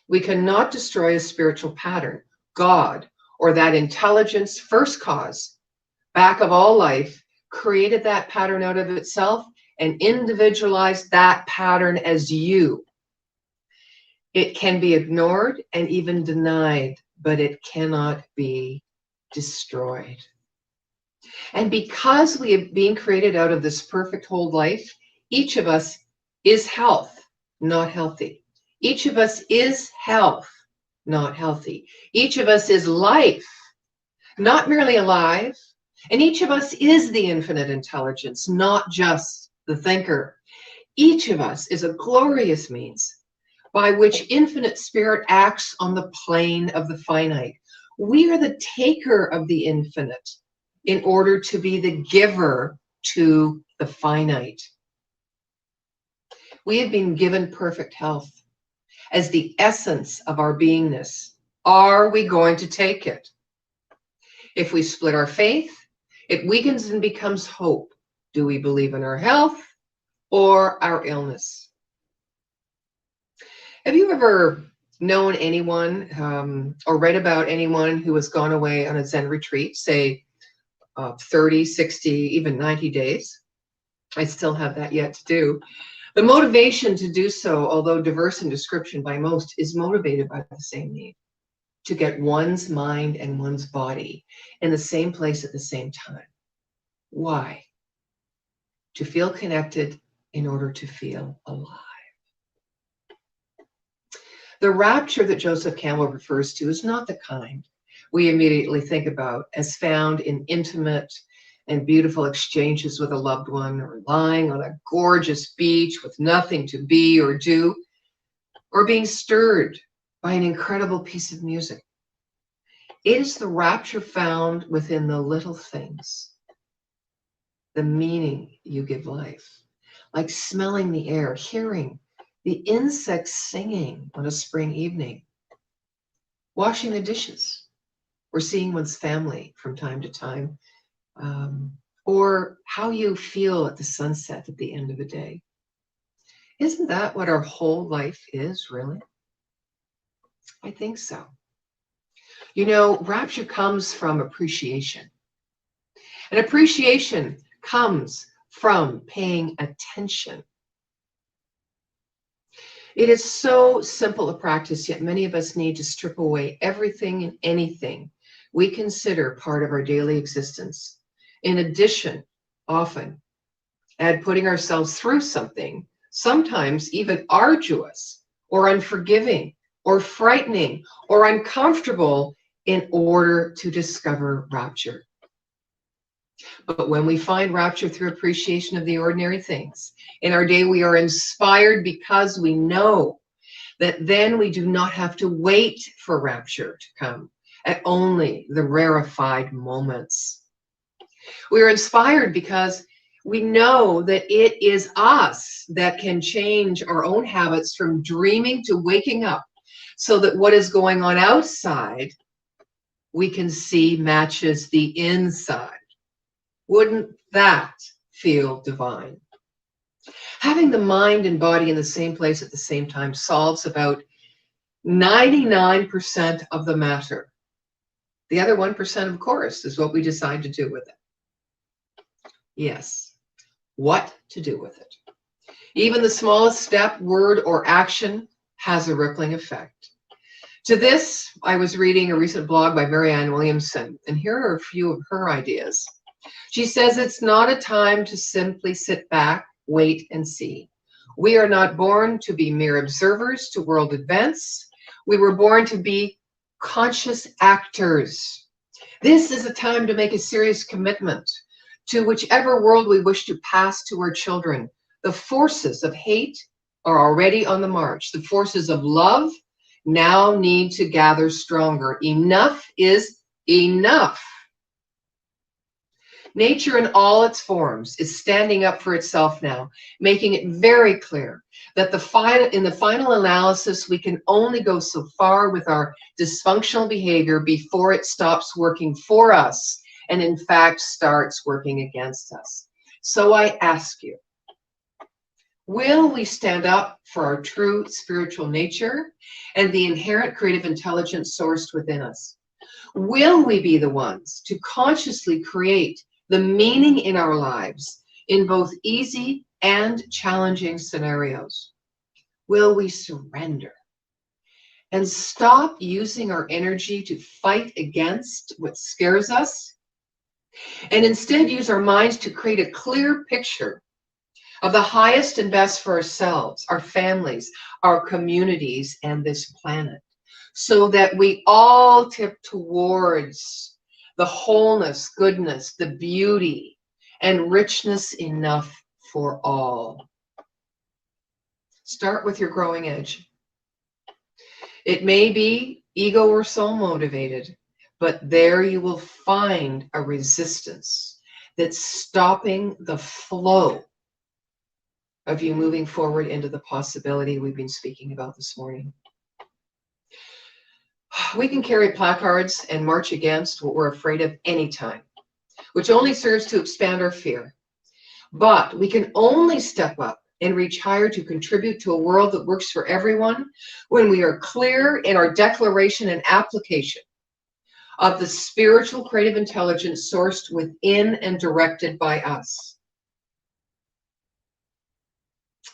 We cannot destroy a spiritual pattern. God, or that intelligence, first cause, back of all life, created that pattern out of itself and individualized that pattern as you. It can be ignored and even denied, but it cannot be destroyed. And because we have been created out of this perfect whole life, each of us is health, not healthy. Each of us is health, not healthy. Each of us is life, not merely alive. And each of us is the infinite intelligence, not just the thinker. Each of us is a glorious means by which infinite spirit acts on the plane of the finite. We are the taker of the infinite in order to be the giver to the finite. We have been given perfect health as the essence of our beingness. Are we going to take it? If we split our faith, it weakens and becomes hope. Do we believe in our health or our illness? Have you ever known anyone or read about anyone who has gone away on a Zen retreat, say 30, 60, even 90 days? I still have that yet to do. The motivation to do so, although diverse in description by most, is motivated by the same need: to get one's mind and one's body in the same place at the same time. Why? To feel connected in order to feel alive. The rapture that Joseph Campbell refers to is not the kind we immediately think about as found in intimate and beautiful exchanges with a loved one, or lying on a gorgeous beach with nothing to be or do, or being stirred by an incredible piece of music. It is the rapture found within the little things, the meaning you give life, like smelling the air, hearing the insects singing on a spring evening, washing the dishes, or seeing one's family from time to time, or how you feel at the sunset at the end of the day. Isn't that what our whole life is, really? I think so. You know, rapture comes from appreciation. And appreciation comes from paying attention. It is so simple a practice, yet many of us need to strip away everything and anything we consider part of our daily existence. In addition, often, add putting ourselves through something, sometimes even arduous or unforgiving or frightening or uncomfortable, in order to discover rapture. But when we find rapture through appreciation of the ordinary things in our day, we are inspired because we know that then we do not have to wait for rapture to come at only the rarefied moments. We are inspired because we know that it is us that can change our own habits from dreaming to waking up, so that what is going on outside we can see matches the inside. Wouldn't that feel divine? Having the mind and body in the same place at the same time solves about 99% of the matter. The other 1%, of course, is what we decide to do with it. Yes, what to do with it. Even the smallest step, word, or action has a rippling effect. To this, I was reading a recent blog by Marianne Williamson, and here are a few of her ideas. She says it's not a time to simply sit back, wait, and see. We are not born to be mere observers to world events. We were born to be conscious actors. This is a time to make a serious commitment to whichever world we wish to pass to our children. The forces of hate are already on the march. The forces of love now need to gather stronger. Enough is enough. Nature in all its forms is standing up for itself now, making it very clear that in the final analysis, we can only go so far with our dysfunctional behavior before it stops working for us and in fact starts working against us. So I ask you, will we stand up for our true spiritual nature and the inherent creative intelligence sourced within us? Will we be the ones to consciously create the meaning in our lives in both easy and challenging scenarios? Will we surrender and stop using our energy to fight against what scares us and instead use our minds to create a clear picture of the highest and best for ourselves, our families, our communities, and this planet, so that we all tip towards the wholeness, goodness, the beauty, and richness enough for all? Start with your growing edge. It may be ego or soul motivated, but there you will find a resistance that's stopping the flow of you moving forward into the possibility we've been speaking about this morning. We can carry placards and march against what we're afraid of anytime, which only serves to expand our fear. But we can only step up and reach higher to contribute to a world that works for everyone when we are clear in our declaration and application of the spiritual creative intelligence sourced within and directed by us.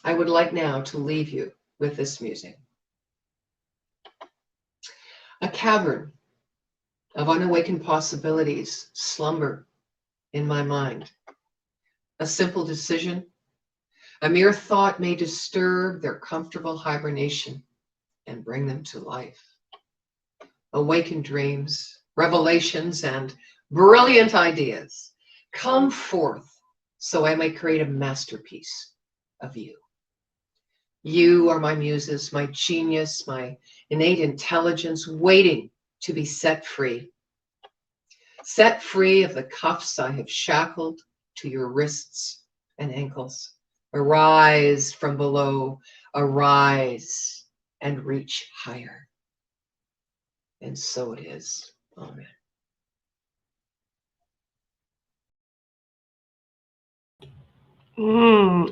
I would like now to leave you with this music. A cavern of unawakened possibilities slumber in my mind. A simple decision, a mere thought may disturb their comfortable hibernation and bring them to life. Awakened dreams, revelations, and brilliant ideas come forth so I may create a masterpiece of you. You are my muses, my genius, my innate intelligence waiting to be set free. Set free of the cuffs I have shackled to your wrists and ankles. Arise from below, arise and reach higher. And so it is. Amen.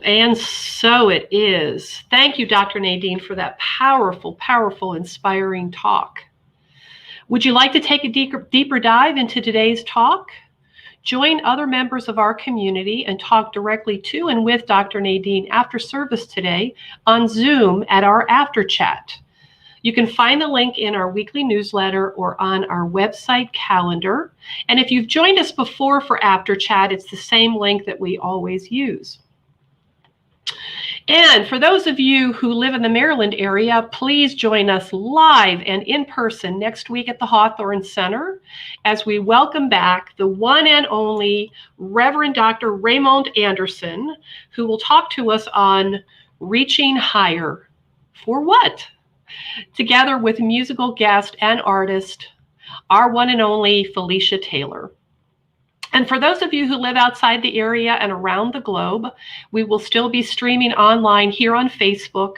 And so it is. Thank you, Dr. Nadene, for that powerful, powerful, inspiring talk. Would you like to take a deeper dive into today's talk? Join other members of our community and talk directly to and with Dr. Nadene after service today on Zoom at our after chat. You can find the link in our weekly newsletter or on our website calendar. And if you've joined us before for After Chat, it's the same link that we always use. And for those of you who live in the Maryland area, please join us live and in person next week at the Hawthorne Center as we welcome back the one and only Reverend Dr. Raymond Anderson, who will talk to us on reaching higher. For what? Together with musical guest and artist, our one and only Felicia Taylor. And for those of you who live outside the area and around the globe, we will still be streaming online here on Facebook,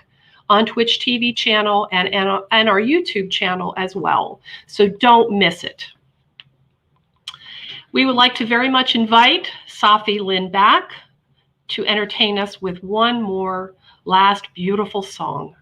on Twitch TV channel, and our YouTube channel as well. So don't miss it. We would like to very much invite Safi Lynn back to entertain us with one more last beautiful song.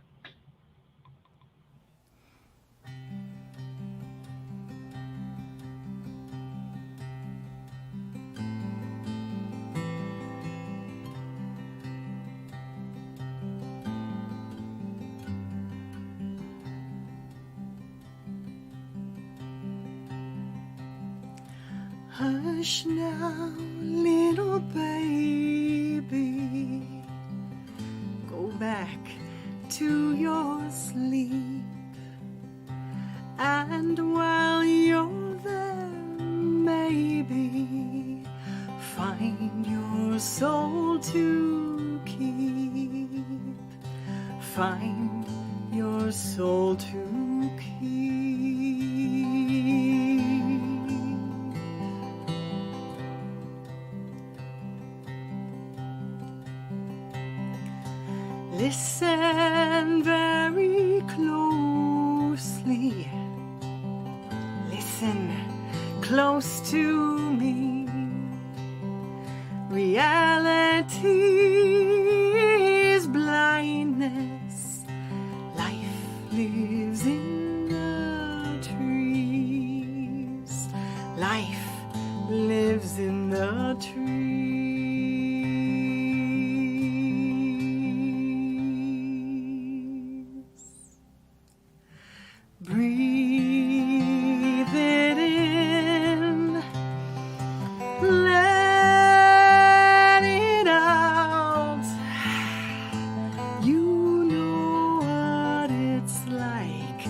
Hush now, little baby, go back to your sleep, and while you're there, maybe find your soul to keep, find your soul to keep. Listen very closely. Listen close to me. Reality is blindness. Life lives in the trees. Life lives in the trees. Breathe it in. Let it out. You know what it's like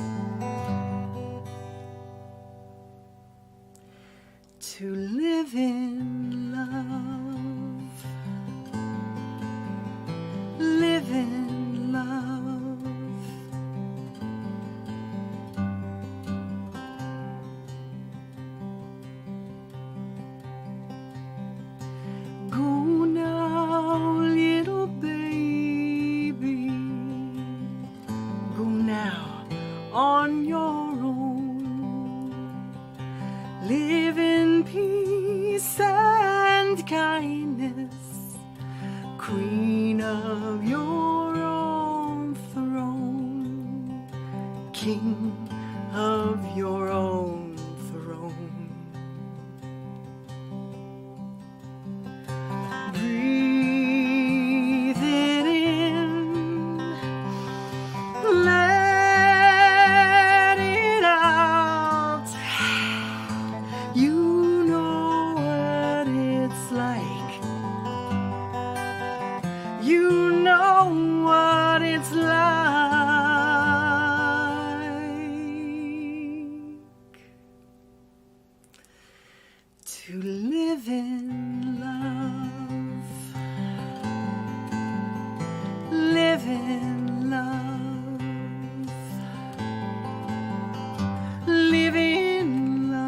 to live in love. Live in love. Go now, little baby. Go now on your own. Live in peace and kindness. Queen of your own throne. King of your own throne. Breathe it in. Let it out. You know what it's like. You know what it's like to live in love. Live in love. Live in love.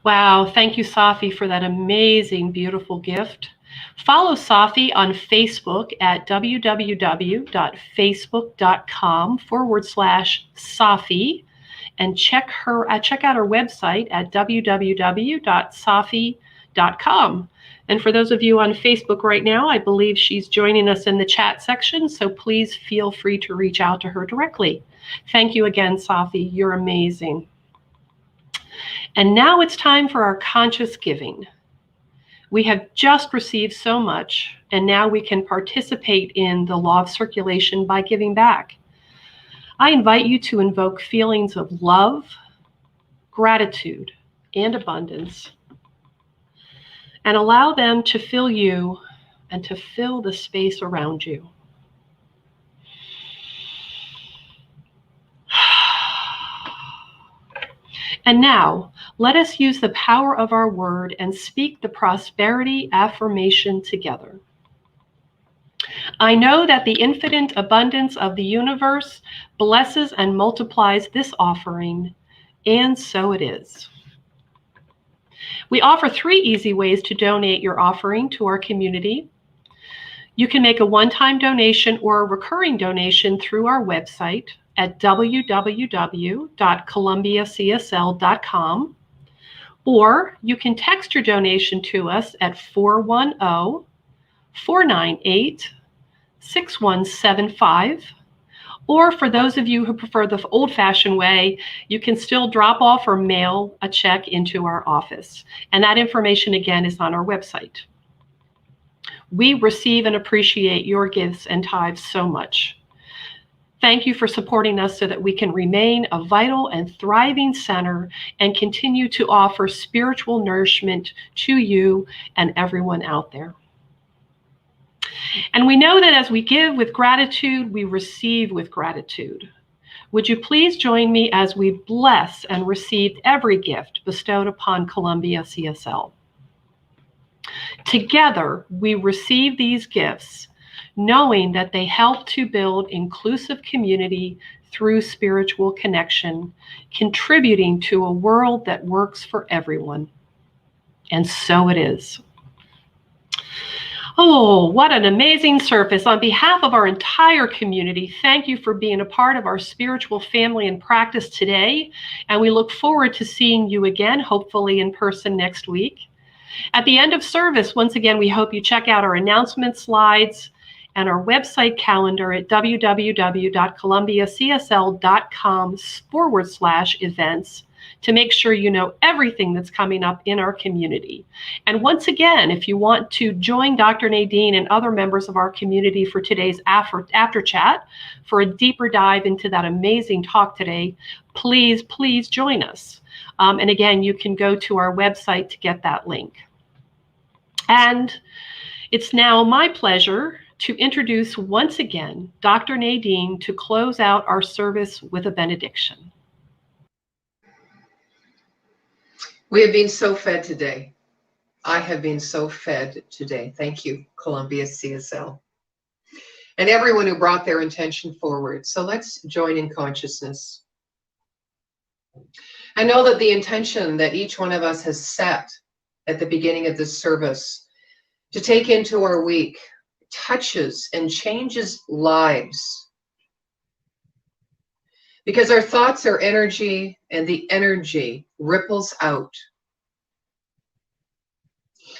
Wow, thank you, Safi, for that amazing, beautiful gift. Follow Safi on Facebook at www.facebook.com/Safi and check out her website at www.safi.com. And for those of you on Facebook right now, I believe she's joining us in the chat section, so please feel free to reach out to her directly. Thank you again, Safi. You're amazing. And now it's time for our conscious giving. We have just received so much, and now we can participate in the law of circulation by giving back. I invite you to invoke feelings of love, gratitude, and abundance, and allow them to fill you and to fill the space around you. And now, let us use the power of our word and speak the prosperity affirmation together. I know that the infinite abundance of the universe blesses and multiplies this offering, and so it is. We offer 3 easy ways to donate your offering to our community. You can make a one-time donation or a recurring donation through our website at www.columbiacsl.com, or you can text your donation to us at 410-498-6175. Or for those of you who prefer the old-fashioned way, you can still drop off or mail a check into our office. And that information, again, is on our website. We receive and appreciate your gifts and tithes so much. Thank you for supporting us so that we can remain a vital and thriving center and continue to offer spiritual nourishment to you and everyone out there. And we know that as we give with gratitude, we receive with gratitude. Would you please join me as we bless and receive every gift bestowed upon Columbia CSL? Together, we receive these gifts, knowing that they help to build inclusive community through spiritual connection, contributing to a world that works for everyone. And so it is. Oh, what an amazing service. On behalf of our entire community, thank you for being a part of our spiritual family and practice today. And we look forward to seeing you again, hopefully in person next week. At the end of service, once again, we hope you check out our announcement slides and our website calendar at www.columbiacsl.com/events to make sure you know everything that's coming up in our community. And once again, if you want to join Dr. Nadene and other members of our community for today's after chat for a deeper dive into that amazing talk today, please join us. And again, you can go to our website to get that link. And it's now my pleasure to introduce once again Dr. Nadene to close out our service with a benediction. We have been so fed today. I have been so fed today. Thank you, Columbia CSL. And everyone who brought their intention forward. So let's join in consciousness. I know that the intention that each one of us has set at the beginning of this service to take into our week touches and changes lives. Because our thoughts are energy, and the energy ripples out.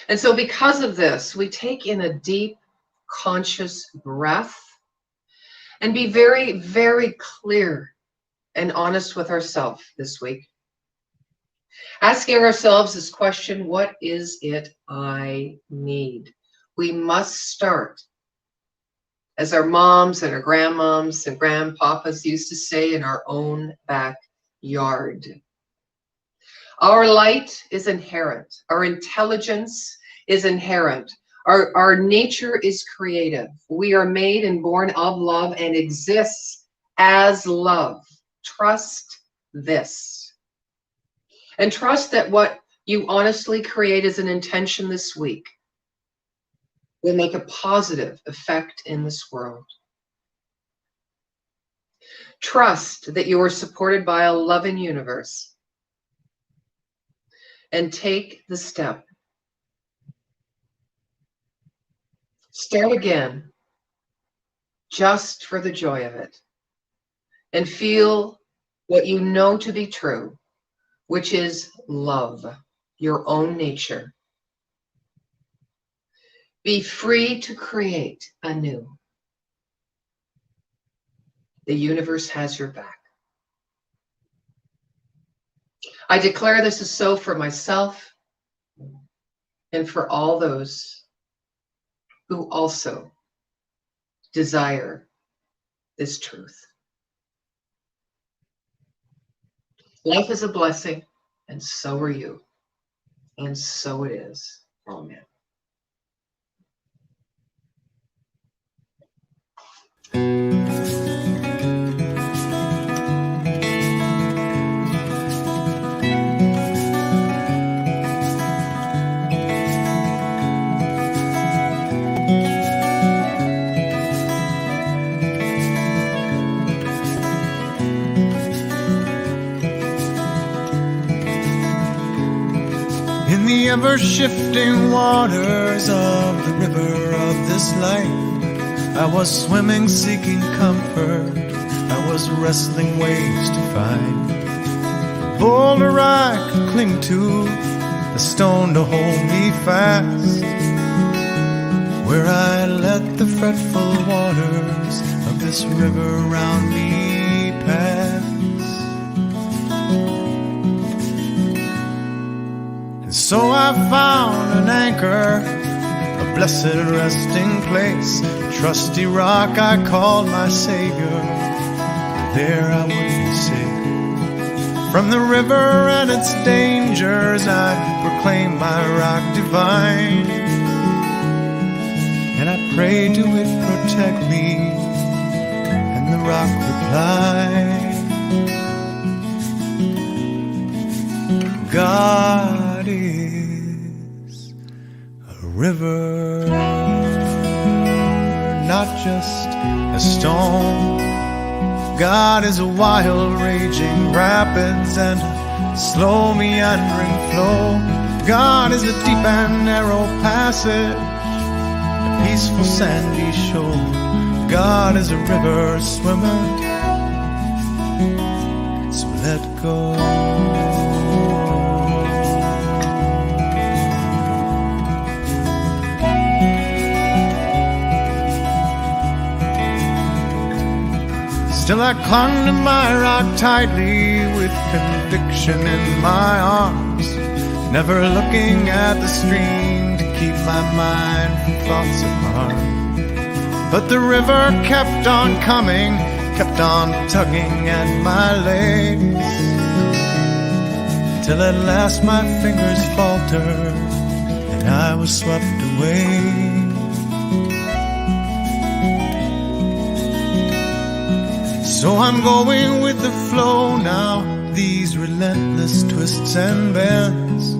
And so because of this, we take in a deep, conscious breath and be very, very clear and honest with ourselves this week. Asking ourselves this question, what is it I need? We must start, as our moms and our grandmoms and grandpapas used to say, in our own backyard. Our light is inherent. Our intelligence is inherent. Our nature is creative. We are made and born of love and exists as love. Trust this. And trust that what you honestly create as an intention this week will make a positive effect in this world. Trust that you are supported by a loving universe. And take the step. Start again, just for the joy of it. And feel what you know to be true, which is love, your own nature. Be free to create anew. The universe has your back. I declare this is so for myself and for all those who also desire this truth. Life is a blessing, and so are you. And so it is. Amen. In the ever-shifting waters of the river of this life, I was swimming, seeking comfort. I was wrestling ways to find a boulder I could cling to, a stone to hold me fast, where I let the fretful waters of this river around me pass. And so I found an anchor, a blessed resting place, a trusty rock I called my Savior. There I would be safe from the river and its dangers. I proclaim my rock divine, and I prayed to it, protect me. And the rock replied, God is a river, not just a stone. God is a wild raging rapids and a slow meandering flow. God is a deep and narrow passage, a peaceful sandy shore. God is a river swimmer, so let go. Still I clung to my rock tightly with conviction in my arms, never looking at the stream to keep my mind from thoughts of harm. But the river kept on coming, kept on tugging at my legs, till at last my fingers faltered and I was swept away. So I'm going with the flow now, these relentless twists and bends,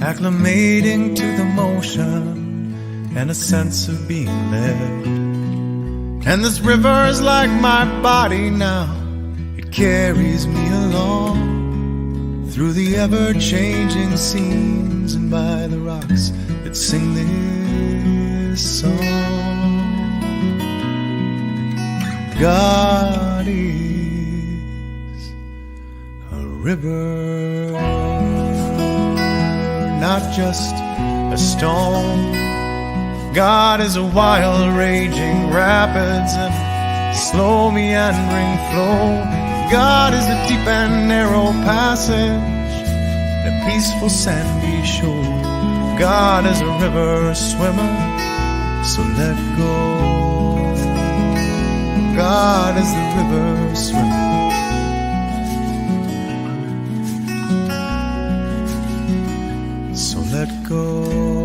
acclimating to the motion and a sense of being led. And this river is like my body now, it carries me along through the ever-changing scenes, and by the rocks that sing this song. God is a river, not just a stone. God is a wild raging rapids and a slow meandering flow. God is a deep and narrow passage, a peaceful sandy shore. God is a river swimmer, so let go. God is the river swimmer, so let go.